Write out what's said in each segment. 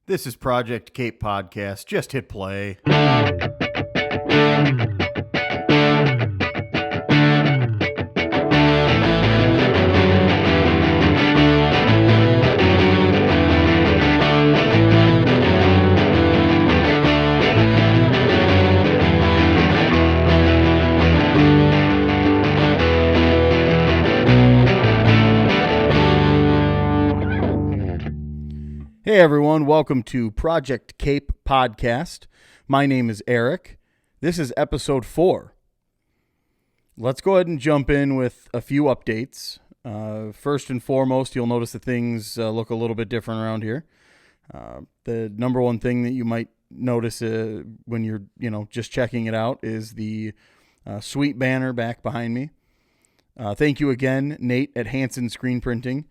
This is Project Cape Podcast. Just hit play. Hey everyone, welcome to Project Cape Podcast. My name is Eric. This is episode 4. Let's go ahead and jump in with a few updates. First and foremost, you'll notice that things look a little bit different around here. The number one thing that you might notice when you're just checking it out is the sweet banner back behind me. Thank you again, Nate at Hanson Screen Printing.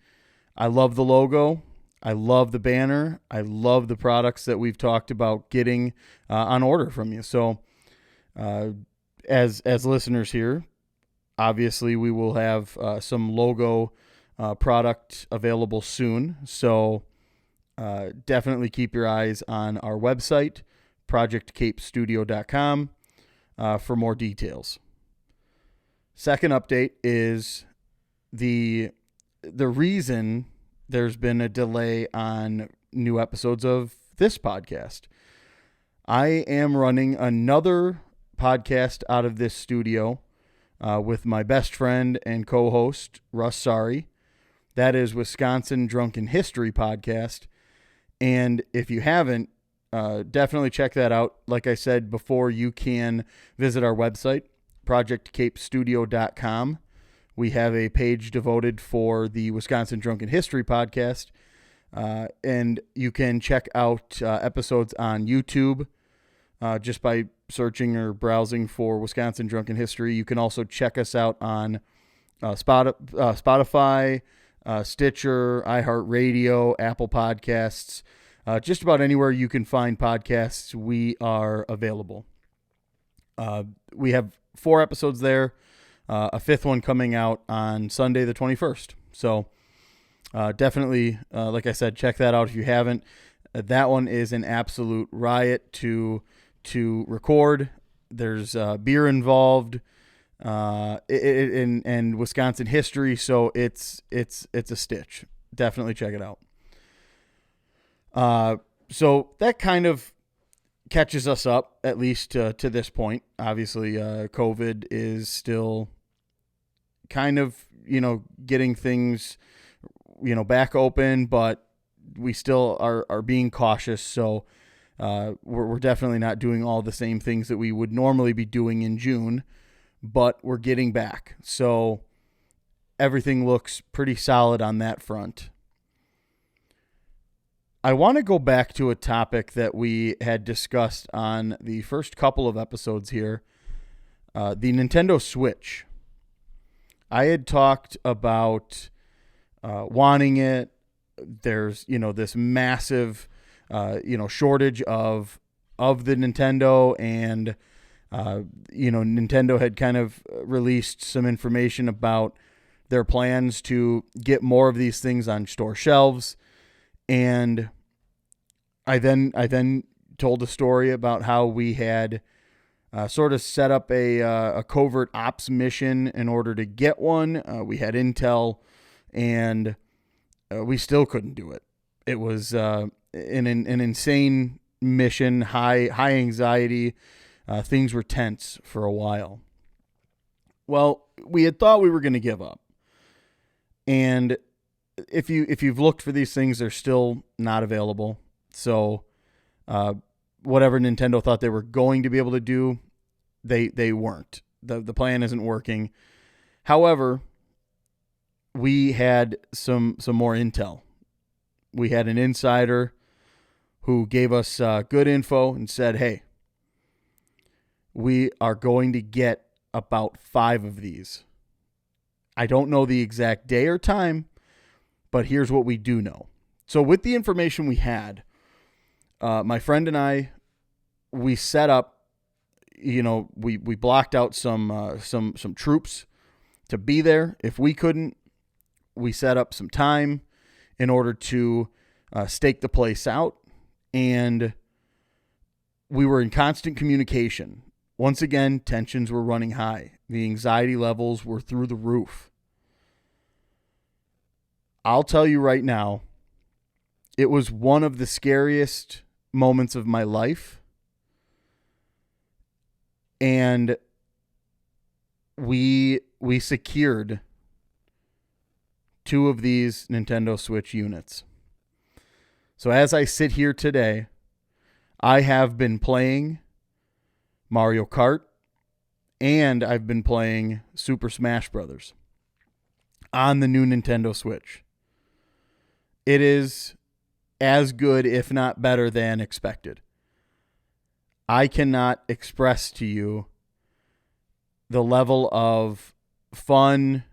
I love the logo. I love the banner. I love the products that we've talked about getting on order from you. So as listeners here, obviously we will have some logo product available soon. So definitely keep your eyes on our website, projectcapestudio.com, for more details. Second update is the reason there's been a delay on new episodes of this podcast. I am running another podcast out of this studio with my best friend and co-host, Russ Sari. That is Wisconsin Drunken History Podcast. And if you haven't, definitely check that out. Like I said before, you can visit our website, projectcapestudio.com. We have a page devoted for the Wisconsin Drunken History Podcast, and you can check out episodes on YouTube just by searching or browsing for Wisconsin Drunken History. You can also check us out on Spotify, Stitcher, iHeartRadio, Apple Podcasts. Just about anywhere you can find podcasts, we are available. We have 4 episodes there. A 5th one coming out on Sunday the 21st. So definitely, like I said, check that out if you haven't. That one is an absolute riot to record. There's beer involved and Wisconsin history, so it's a stitch. Definitely check it out. So that kind of catches us up, at least to this point. Obviously, COVID is still kind of, getting things, back open, but we still are being cautious. So we're definitely not doing all the same things that we would normally be doing in June, but we're getting back. So everything looks pretty solid on that front. I want to go back to a topic that we had discussed on the first couple of episodes here, the Nintendo Switch. I had talked about wanting it. There's, this massive, shortage of the Nintendo, and, Nintendo had kind of released some information about their plans to get more of these things on store shelves. And I then told a story about how we had sort of set up a covert ops mission in order to get one. We had intel, and we still couldn't do it. It was an insane mission, high anxiety. Things were tense for a while. Well, we had thought we were going to give up, and if you've looked for these things, they're still not available. So, whatever Nintendo thought they were going to be able to do, they weren't. The plan isn't working. However, we had some more intel. We had an insider who gave us good info and said, "Hey, we are going to get about 5 of these. I don't know the exact day or time, but here's what we do know." So with the information we had, my friend and I, we set up, we blocked out some troops to be there. If we couldn't, we set up some time in order to stake the place out and we were in constant communication. Once again, tensions were running high. The anxiety levels were through the roof. I'll tell you right now, it was one of the scariest moments of my life. And we secured 2 of these Nintendo Switch units. So as I sit here today, I have been playing Mario Kart and I've been playing Super Smash Brothers on the new Nintendo Switch. It is as good, if not better than expected. I cannot express to you the level of fun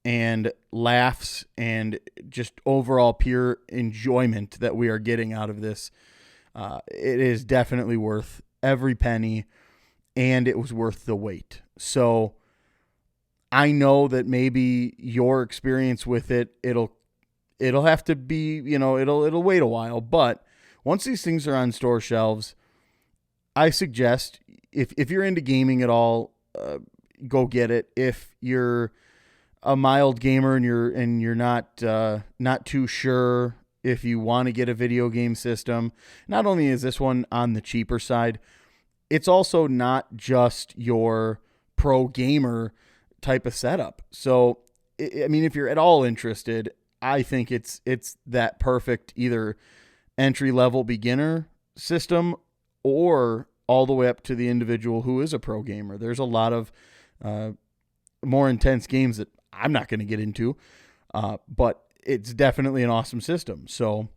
and laughs and just overall pure enjoyment that we are getting out of this. It is definitely worth every penny, and it was worth the wait. So I know that maybe your experience with it'll have to be, it'll wait a while, but once these things are on store shelves, I suggest if you're into gaming at all, go get it. If you're a mild gamer and you're not too sure if you want to get a video game system, not only is this one on the cheaper side, it's also not just your pro gamer type of setup. So, I mean, if you're at all interested, I think it's that perfect either entry level beginner system or all the way up to the individual who is a pro gamer. There's a lot of more intense games that I'm not going to get into, but it's definitely an awesome system. So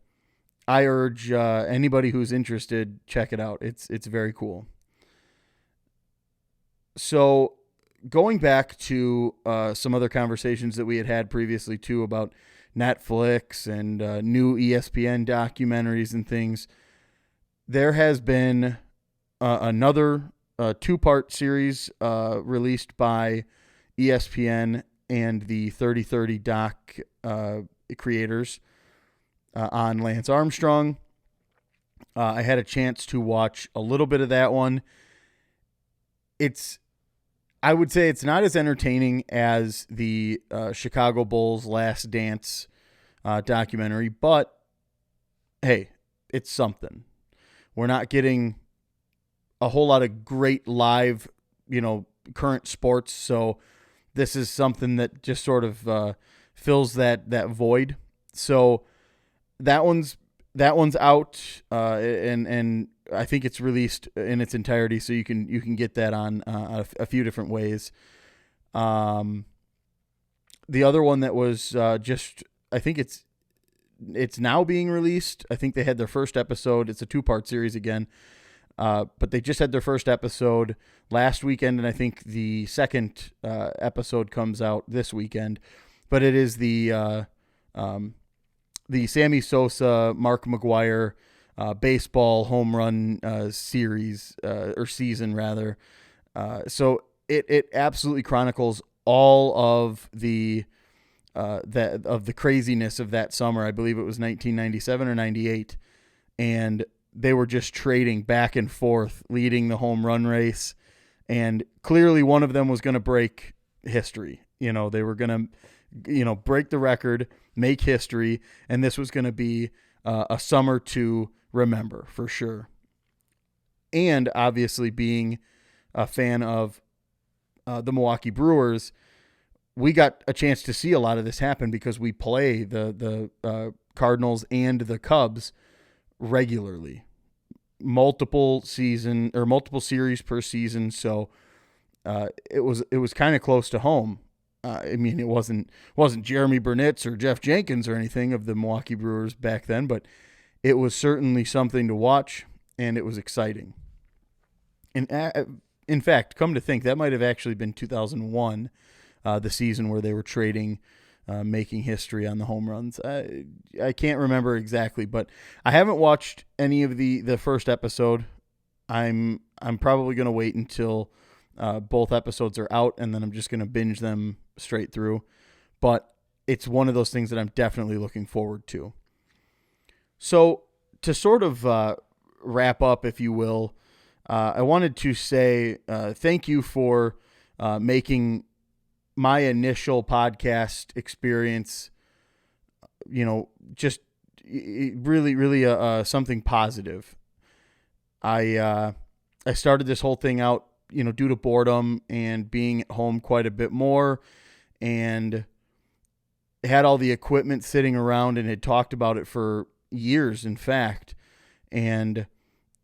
I urge anybody who's interested, check it out. It's very cool. So going back to some other conversations that we had previously too about Netflix and new ESPN documentaries and things, there has been another 2-part series released by ESPN and the 3030 doc creators on Lance Armstrong. I had a chance to watch a little bit of that one. I would say it's not as entertaining as the Chicago Bulls Last Dance documentary, but hey, it's something. We're not getting a whole lot of great live, current sports, so this is something that just sort of fills that void. So that one's out, and I think it's released in its entirety, so you can get that on a few different ways. The other one that was I think it's now being released. I think they had their first episode. It's a 2-part series again, but they just had their first episode last weekend, and I think the second episode comes out this weekend. But it is the Sammy Sosa, Mark McGwire baseball home run series or season rather. So it absolutely chronicles all of the craziness of that summer. I believe it was 1997 or 98, and they were just trading back and forth, leading the home run race, and clearly one of them was going to break history. They were going to, break the record, make history, and this was going to be a summer to remember for sure. And obviously, being a fan of the Milwaukee Brewers, we got a chance to see a lot of this happen because we play the Cardinals and the Cubs regularly, multiple series per season. So it was kind of close to home. I mean, it wasn't Jeremy Burnitz or Jeff Jenkins or anything of the Milwaukee Brewers back then, but it was certainly something to watch, and it was exciting. And in fact, come to think, that might have actually been 2001, the season where they were trading, making history on the home runs. I can't remember exactly, but I haven't watched any of the first episode. I'm probably going to wait until both episodes are out, and then I'm just going to binge them straight through. But it's one of those things that I'm definitely looking forward to. So to sort of wrap up, if you will, I wanted to say thank you for making my initial podcast experience, just really, really something positive. I started this whole thing out, due to boredom and being at home quite a bit more, and had all the equipment sitting around and had talked about it for years, in fact. And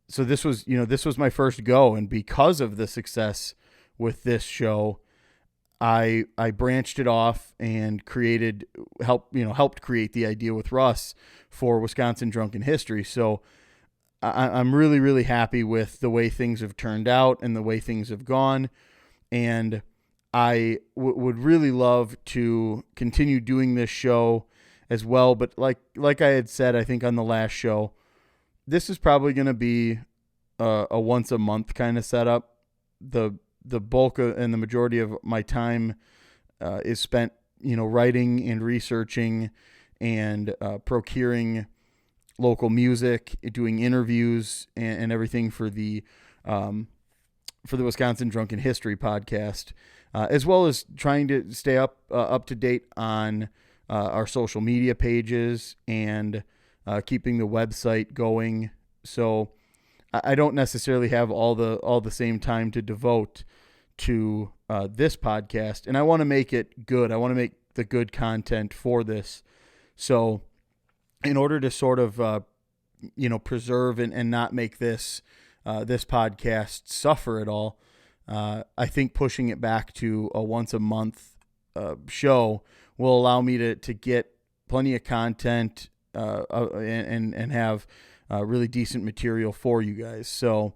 so this was my first go. And because of the success with this show, I branched it off and helped create the idea with Russ for Wisconsin Drunken History. So I'm really, really happy with the way things have turned out and the way things have gone. And I would really love to continue doing this show as well. But like I had said, I think on the last show, this is probably going to be a once a month kind of setup. The bulk and the majority of my time is spent, writing and researching and procuring local music, doing interviews and everything for the Wisconsin Drunken History podcast, as well as trying to stay up to date on our social media pages and keeping the website going. So I don't necessarily have all the same time to devote to this podcast, and I want to make it good. I want to make the good content for this. So in order to sort of, preserve and not make this podcast suffer at all, I think pushing it back to a once a month show will allow me to get plenty of content and have really decent material for you guys. So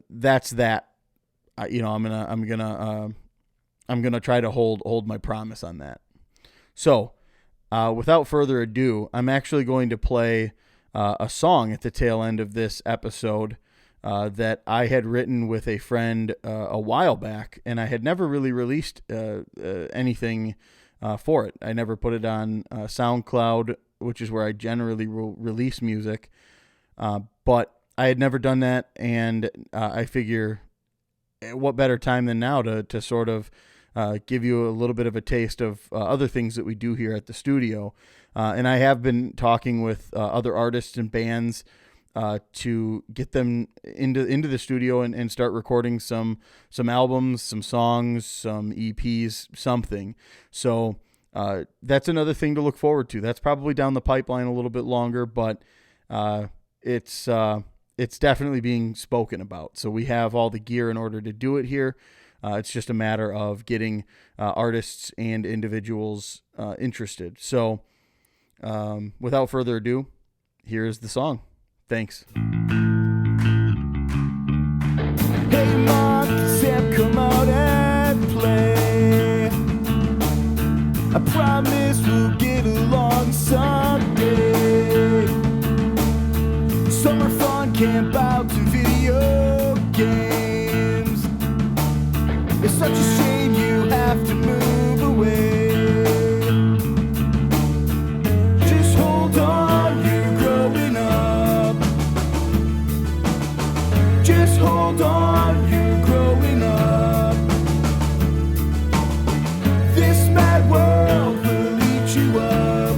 that's that. I'm gonna try to hold my promise on that. So without further ado, I'm actually going to play a song at the tail end of this episode that I had written with a friend a while back, and I had never really released anything for it. I never put it on SoundCloud, which is where I generally release music, but I had never done that, and I figure what better time than now to sort of give you a little bit of a taste of other things that we do here at the studio. And I have been talking with other artists and bands to get them into the studio and start recording some albums, some songs, some EPs, something. So that's another thing to look forward to. That's probably down the pipeline a little bit longer, but it's definitely being spoken about. So we have all the gear in order to do it here. It's just a matter of getting artists and individuals interested. So without further ado, here's the song. Thanks. Hey Mark, Sam, come out and play. I promise we'll get along someday. Summer fun, camp out to video games. It's such a shame you have to move away. Just hold on, you're growing up. Just hold on, you're growing up. This mad world will eat you up.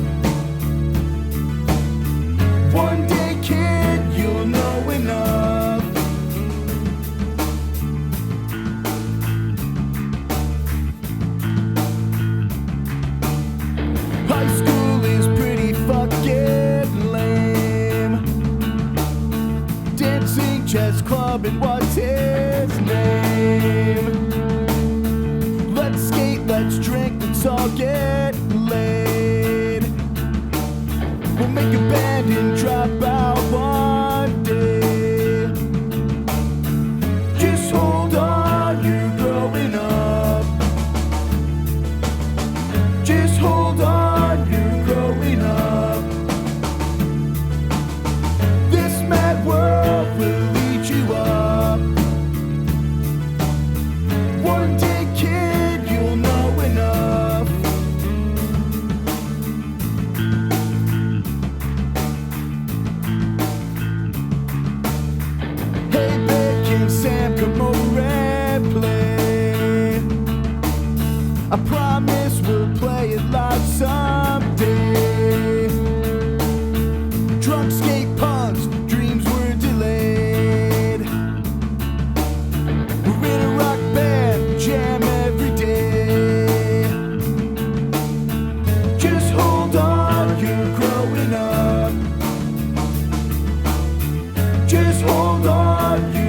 One day, kid, you'll know enough. High school is pretty fucking lame. Dancing, chess club, and what's his name? Let's skate, let's drink, let's all get laid. We'll make a band and drop out one day. Just hold on, you're growing up. Just hold on, you're growing up. This mad world will eat you up. One day, kid, you'll know enough. Just hold on, you